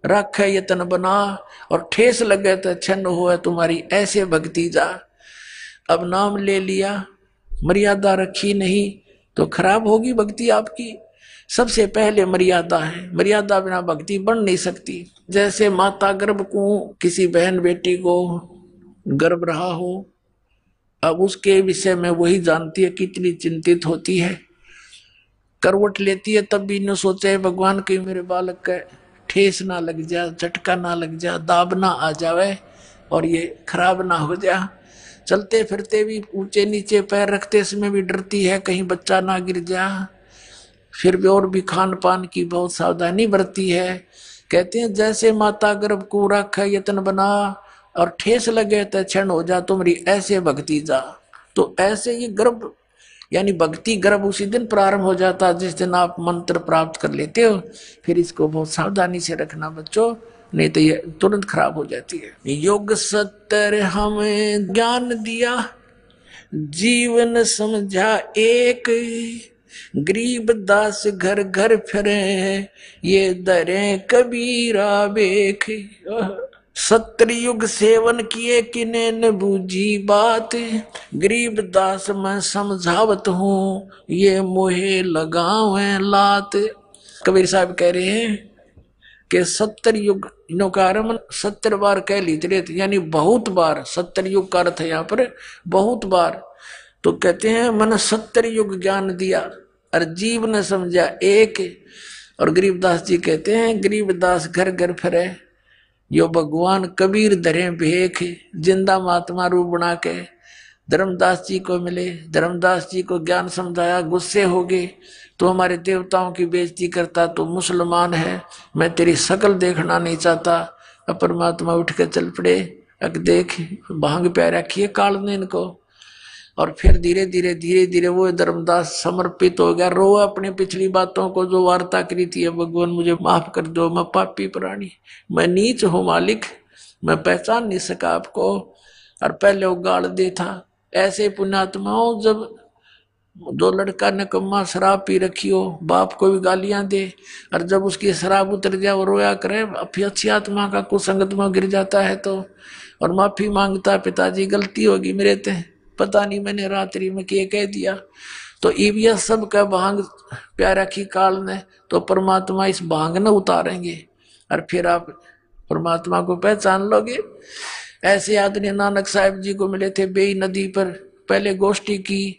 रख ये तन बना, और ठेस लगे तो छन्न हुआ तुम्हारी, ऐसे भक्ति जा। अब नाम ले लिया, मर्यादा रखी नहीं तो खराब होगी भक्ति आपकी। सबसे पहले मर्यादा है, मर्यादा बिना भक्ति बन नहीं सकती। जैसे माता गर्भ को, किसी बहन बेटी को गर्भ रहा हो, अब उसके विषय में वही जानती है, कितनी चिंतित होती है, करवट लेती है, तब भी न सोचे भगवान के मेरे बालक का ठेस ना लग जा, झटका ना लग जा, दाब ना आ जावे और ये खराब ना हो जा। चलते फिरते भी ऊंचे नीचे पैर रखते समय भी डरती है कहीं बच्चा ना गिर जा। फिर भी और भी खान पान की बहुत सावधानी बरती है। कहते हैं जैसे माता गर्भ को रख यतन बना, और ठेस लगे तो क्षण हो जा तुम्हारी, ऐसे भक्ति जा। तो ऐसे ये गर्भ यानी भक्ति गर्भ उसी दिन प्रारंभ हो जाता जिस दिन आप मंत्र प्राप्त कर लेते हो। फिर इसको बहुत सावधानी से रखना बच्चों, नहीं तो ये तुरंत खराब हो जाती है। योग सत्तर हमें ज्ञान दिया, जीवन समझा एक, गरीब दास घर घर फिरे, ये दरे कबीरा बेख। सत्तर युग सेवन किए किने न बूझी बात, गरीब दास मैं समझावत हूँ, ये मोहे लगावे लात। कबीर साहब कह रहे हैं कि 70 युग नौकारम 70 बार कह लीजिए, यानी बहुत बार। 70 युग का अर्थ है यहाँ पर बहुत बार। तो कहते हैं मैंने 70 युग ज्ञान दिया और जीव ने समझा एक। और गरीबदास जी कहते हैं गरीबदास घर घर फिरे, यो भगवान कबीर धरे भेख, जिंदा महात्मा रूप बना के धर्मदास जी को मिले। धर्मदास जी को ज्ञान समझाया, गुस्से हो गए, तो हमारे देवताओं की बेइज्जती करता, तो मुसलमान है, मैं तेरी शकल देखना नहीं चाहता। अब परमात्मा उठ के चल पड़े, अक देख भांग प्या रखिए काल ने इनको। और फिर धीरे धीरे वो धर्मदास समर्पित हो गया, रो अपनी पिछली बातों को जो वार्ता करी थी, भगवान मुझे माफ कर दो, मैं पापी प्राणी, मैं नीच हूँ मालिक, मैं पहचान नहीं सका आपको। और पहले वो गाड़ दे था। ऐसे पुण्यात्माओं, जब दो लड़का निकम्मा शराब पी रखी हो, बाप को भी गालियां दे, और जब उसकी शराब उतर जाए वो रोया करे, फिर अच्छी आत्मा का कुसंगत में गिर जाता है तो, और माफी मांगता, पिताजी गलती होगी मेरे ते, पता नहीं मैंने रात्रि में क्या कह दिया। तो ईबिया सब का भांग प्यारा की काल ने, तो परमात्मा इस भांग न उतारेंगे और फिर आप परमात्मा को पहचान लोगे। ऐसे आदमी नानक साहिब जी को मिले थे बेई नदी पर, पहले गोष्ठी की,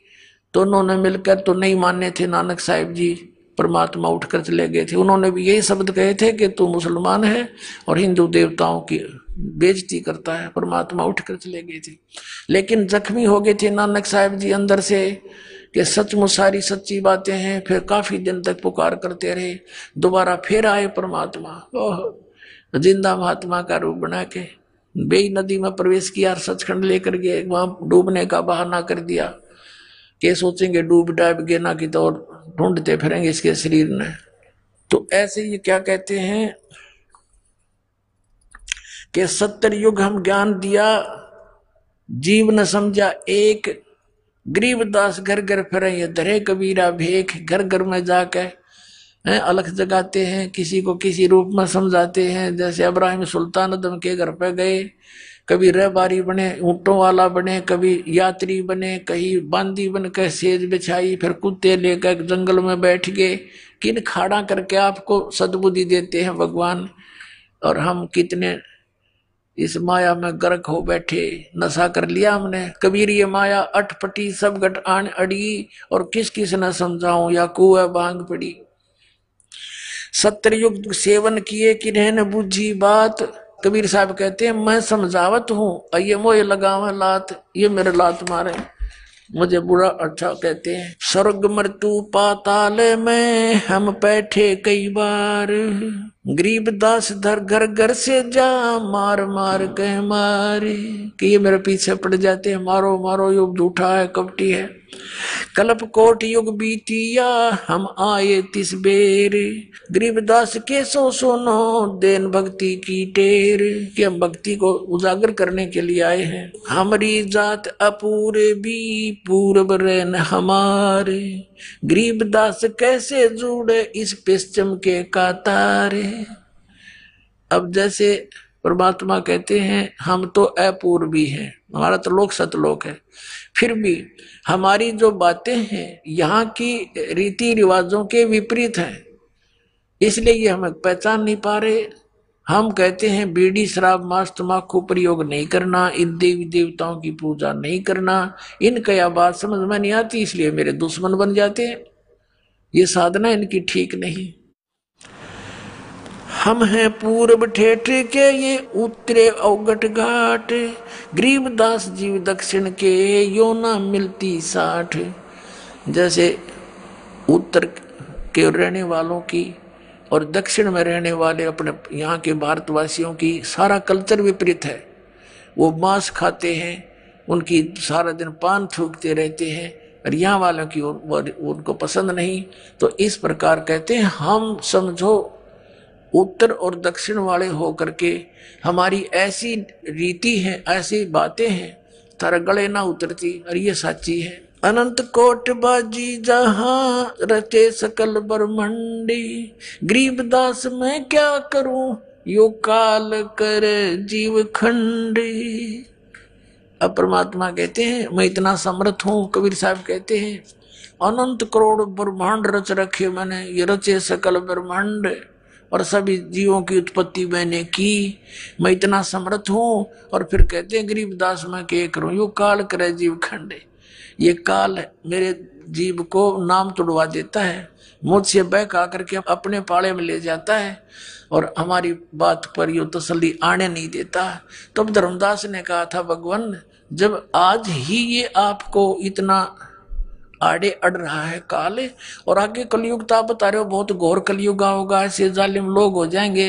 तो उन्होंने मिलकर तो नहीं माने थे नानक साहिब जी, परमात्मा उठकर चले गए थे। उन्होंने भी यही शब्द कहे थे कि तू मुसलमान है और हिंदू देवताओं की बेइज्जती करता है। परमात्मा उठकर चले गए थे, लेकिन जख्मी हो गए थे नानक साहिब जी अंदर से कि सचमुच सारी सच्ची बातें हैं। फिर काफी दिन तक पुकार करते रहे, दोबारा फिर आए परमात्मा, ओह जिंदा महात्मा का रूप बना के बेई नदी में प्रवेश किया, सचखंड लेकर गए, वहां डूबने का बहाना कर दिया कि सोचेंगे डूब डाब गए ना कि तो ढूंढते फिरेंगे इसके शरीर ने। तो ऐसे ये क्या कहते हैं कि 70 युग हम ज्ञान दिया, जीव न समझा एक, गरीबदास घर घर फिरे, ये धरे कबीरा भेख। घर घर में जाके अलख जगाते हैं, किसी को किसी रूप में समझाते हैं। जैसे इब्राहिम सुल्तान अदम के घर पे गए, कभी रहबारी बने, ऊँटों वाला बने, कभी यात्री बने, कहीं बांदी बन के सेज बिछाई, फिर कुत्ते लेकर जंगल में बैठ गए। किन खाड़ा करके आपको सद्बुद्धि देते हैं भगवान, और हम कितने इस माया में गर्क हो बैठे, नशा कर लिया हमने। कबीर ये माया अटपटी सब गट आन अड़ी, और किस किस न समझाऊं या कुआ बांग पड़ी। सत्ययुग सेवन किए कि रहन बुझी बात। कबीर साहब कहते हैं मैं समझावत हूँ, ये मोए लगावा लात, ये मेरे लात मारे, मुझे बुरा अच्छा कहते हैं। स्वर्ग मृत्यु पाताल में हम बैठे कई बार, गरीबदास धर घर घर से जा मार मार के मारे, कि ये मेरे पीछे पड़ जाते हैं, मारो मारो, युग झूठा है कपटी है। कल्प कोट युग बीतिया हम आए तिस बेर, गरीबदास के सो सुनो देन भक्ति की टेर, कि हम भक्ति को उजागर करने के लिए आए हैं। हमारी जात अपूरे भी पूर्व रहन हमारे, गरीबदास कैसे जुड़े इस पश्चिम के कातारे। अब जैसे परमात्मा कहते हैं हम तो अपूर्वी हैं, हमारा तो लोक सतलोक है, फिर भी हमारी जो बातें हैं यहाँ की रीति रिवाजों के विपरीत हैं, इसलिए ये हम पहचान नहीं पा रहे। हम कहते हैं बीड़ी शराब मांस तम्बाकू प्रयोग नहीं करना, इन देवी देवताओं की पूजा नहीं करना, इनका यह बात समझ में नहीं आती, इसलिए मेरे दुश्मन बन जाते हैं। ये साधना इनकी ठीक नहीं। हम हैं पूर्व ठेठ के ये उत्तरे अवगट घाट, गरीबदास जीव दक्षिण के यो ना मिलती साठ। जैसे उत्तर के रहने वालों की और दक्षिण में रहने वाले अपने यहाँ के भारतवासियों की सारा कल्चर विपरीत है। वो मांस खाते हैं, उनकी सारा दिन पान थूकते रहते हैं, और यहाँ वालों की उनको पसंद नहीं। तो इस प्रकार कहते हैं हम समझो उत्तर और दक्षिण वाले हो करके हमारी ऐसी रीति है, ऐसी बातें हैं, तारा गले ना उतरती, और ये सच्ची है। अनंत कोट बाजी जहां रचे सकल ब्रह्मंडी, गरीबदास मैं क्या करूं यो काल कर जीव खंडी। अब परमात्मा कहते हैं मैं इतना समर्थ हूं। कबीर साहब कहते हैं अनंत करोड़ ब्रह्मांड रच रखे मैंने, ये रचे सकल ब्रह्मांड और सभी जीवों की उत्पत्ति मैंने की, मैं इतना समर्थ हूं। और फिर कहते हैं गरीबदास मैं क्या करूं यो काल करे जीव खंडे। ये काल मेरे जीव को नाम तुड़वा देता है, मुझसे बहका करके अपने पाले में ले जाता है, और हमारी बात पर यो तसल्ली आने नहीं देता। तब धर्मदास ने कहा था भगवान जब आज ही ये आपको इतना आड़े अड़ रहा है काल, और आगे कलयुग तो आप बता रहे हो बहुत घोर कलयुग होगा, ऐसे जालिम लोग हो जाएंगे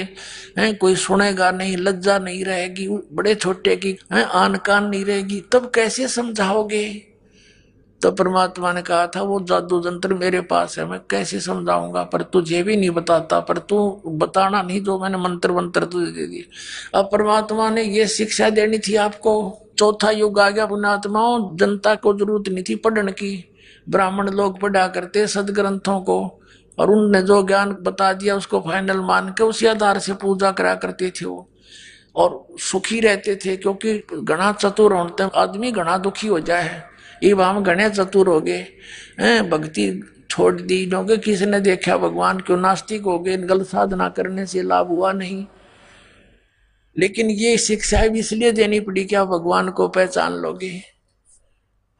हैं, कोई सुनेगा नहीं, लज्जा नहीं रहेगी, बड़े छोटे की आन कान नहीं रहेगी, तब कैसे समझाओगे। तो परमात्मा ने कहा था वो जादू जंत्र मेरे पास है, मैं कैसे समझाऊंगा, पर तुझे भी नहीं बताता, पर तू बताना नहीं जो मैंने मंत्र वंत्र तुझे दे दिए। अब परमात्मा ने ये शिक्षा देनी थी आपको। चौथा युग आ गया पुण्यात्माओं, जनता को जरूरत नहीं थी पढ़ने की, ब्राह्मण लोग पढ़ा करते सदग्रंथों को, और उनने जो ज्ञान बता दिया उसको फाइनल मान के उसी आधार से पूजा करा करते थे वो, और सुखी रहते थे। क्योंकि घना चतुर होते आदमी घना दुखी हो जाए, ये हम घने चतुर हो गए, भक्ति छोड़ दी क्योंकि किसी ने देखा भगवान क्यों, नास्तिक हो गए, गलत साधना करने से लाभ हुआ नहीं। लेकिन ये शिक्षा इसलिए देनी पड़ी कि आप भगवान को पहचान लोगे।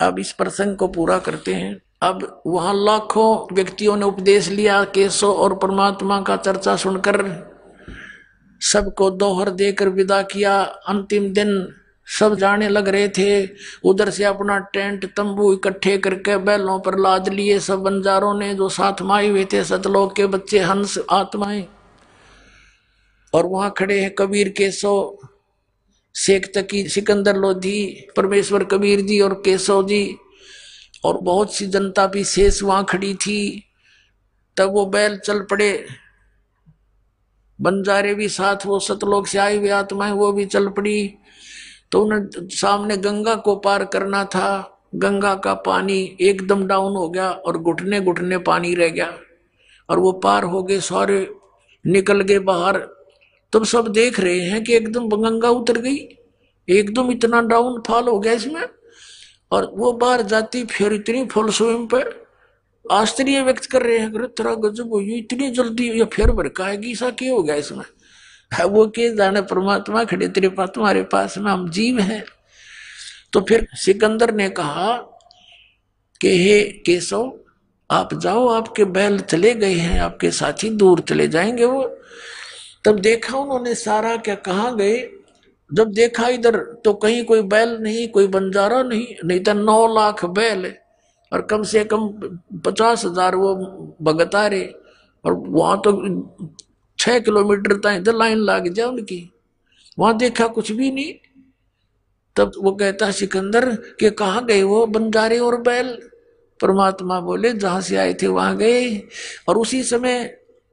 अब इस प्रसंग को पूरा करते हैं। अब वहां लाखों व्यक्तियों ने उपदेश लिया, केशव और परमात्मा का चर्चा सुनकर सबको दोहर देकर विदा किया। अंतिम दिन सब जाने लग रहे थे, उधर से अपना टेंट तंबू इकट्ठे करके बैलों पर लाद लिए सब बंजारों ने, जो साथ में आए हुए थे सतलोक के बच्चे हंस आत्माएं। और वहां खड़े हैं कबीर केशव, शेख तकी, सिकंदर लोधी, परमेश्वर कबीर जी और केशव जी, और बहुत सी जनता भी शेष वहां खड़ी थी। तब वो बैल चल पड़े, बंजारे भी साथ, वो सतलोक से आई हुई आत्माएं वो भी चल पड़ी। तो उन्हें सामने गंगा को पार करना था। गंगा का पानी एकदम डाउन हो गया और घुटने घुटने पानी रह गया, और वो पार हो गए, सारे निकल गए बाहर। तब सब देख रहे हैं कि एकदम गंगा उतर गई, एकदम इतना डाउन फॉल हो गया इसमें। और वो बाहर जाती फिर इतनी फुल स्विम पे आश्चर्य व्यक्त कर रहे हैं, तेरा गजब हुई इतनी जल्दी, ये फिर भड़काएगी, ऐसा क्या हो गया इसमें। वो के जाने, परमात्मा खड़े तेरे पास, तुम्हारे पास में, हम जीव हैं। तो फिर सिकंदर ने कहा कि हे केशव आप जाओ, आपके बैल चले गए हैं, आपके साथी दूर चले जाएंगे वो। तब देखा उन्होंने सारा, क्या कहाँ गए? जब देखा इधर तो कहीं कोई बैल नहीं, कोई बंजारा नहीं, नहीं तो 9 लाख बैल है और कम से कम 50,000 वो भगत आ रहे, और वहां तो 6 किलोमीटर तक इधर लाइन लग जाए उनकी। वहां देखा कुछ भी नहीं। तब वो कहता सिकंदर कि कहाँ गए वो बंजारे और बैल? परमात्मा बोले जहां से आए थे वहां गए। और उसी समय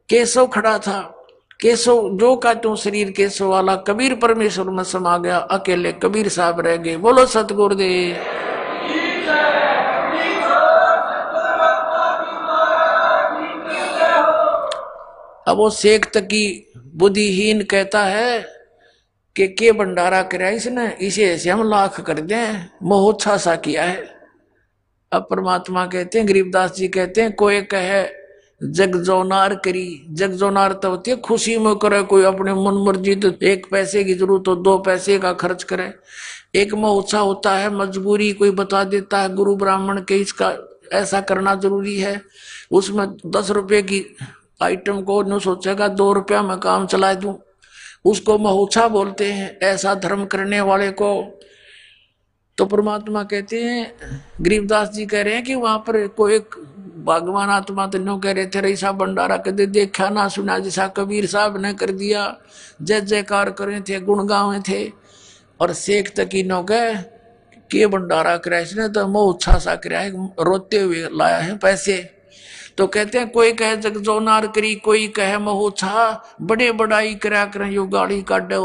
केशव खड़ा था। केशव जो का त्यों शरीर केशव वाला, कबीर परमेश्वर में समा गया, अकेले कबीर साहब रह गए। बोलो सतगुरुदेव। अब वो शेख तकी बुद्धिहीन कहता है कि के भंडारा कराया इसने, इसे ऐसे हम लाख कर दें, मोहोच्छा सा किया है। अब परमात्मा कहते हैं, गरीबदास जी कहते हैं, कोई कहे जग जोनार करी। जग जोनार तो होती है खुशी में करे, कोई अपने मन मर्जी, तो 1 पैसे की जरूरत हो 2 पैसे का खर्च करे। एक मोहोत्साह होता है मजबूरी, कोई बता देता है गुरु ब्राह्मण के इसका ऐसा करना जरूरी है, उसमें 10 रुपए की आइटम को न सोचेगा 2 रुपया में काम चला दूं, उसको मोहोत्साह बोलते हैं, ऐसा धर्म करने वाले को। तो परमात्मा कहते हैं, गरीबदास जी कह रहे हैं कि वहां पर कोई भगवान आत्मा तो नो कह रहे थे, ऐसा भंडारा कदे देखा ना सुना जैसा कबीर साहब ने कर दिया। जय जयकार करे थे, गुण गावे थे। और शेख तकी नो कह के भंडारा कराया इसने तो मोह सा कराया है, रोते हुए लाया है पैसे। तो कहते हैं कोई कहे जग जोनार करी, कोई कहे मोह बड़े बड़ाई करा कर यो गाड़ी काटे।